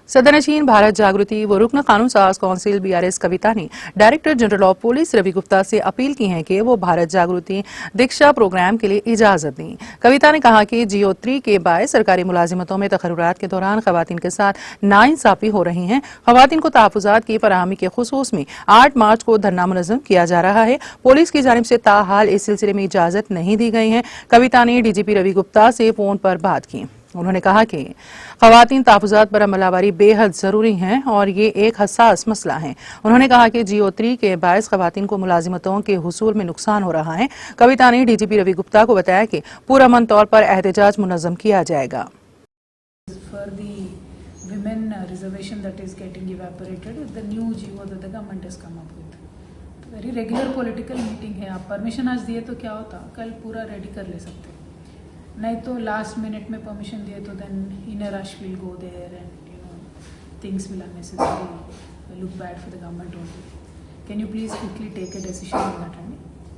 सदनशीन भारत जागृति व रुकन कानून साज काउंसिल बीआरएस कविता ने director general of police Ravi Gupta से अपील की है कि वो भारत जागृति दीक्षा प्रोग्राम के लिए इजाजत दें। कविता ने कहा कि जियो 3 के बायस सरकारी मुलाजिमतों में तकर्रुरात के दौरान खवातीन के साथ नाइंसाफी हो रही है। खवातीन को तहफ़्फ़ुज़ात की फराहमी के खुसूस में 8 मार्च को धरना मुनज़्ज़म किया जा रहा है। पुलिस की जानिब से ताहाल इस सिलसिले में इजाजत नहीं दी गई है। कविता ने डीजीपी रवि गुप्ता से फोन पर बात की। उन्होंने कहा कि खवातीन तहफ़्फ़ुज़ात पर अमलावरी बेहद ज़रूरी है और ये एक हसास मसला है। उन्होंने कहा कि जियो 3 के बायस खवातीन को मुलाजिमतों के हुसूल में नुकसान हो रहा है। कविता ने डीजीपी रवि गुप्ता को बताया कि पुरअमन तौर पर एहतजाज मुनज़्ज़म किया जाएगा। वेरी रेगुलर पॉलिटिकल मीटिंग है। आप परमिशन आज दिए तो क्या होता, कल पूरा रेडी कर ले सकते। नहीं तो लास्ट मिनट में परमिशन दिए तो then in a rush will go there and things will unnecessary look bad for the government only. Can you please quickly take a decision on that?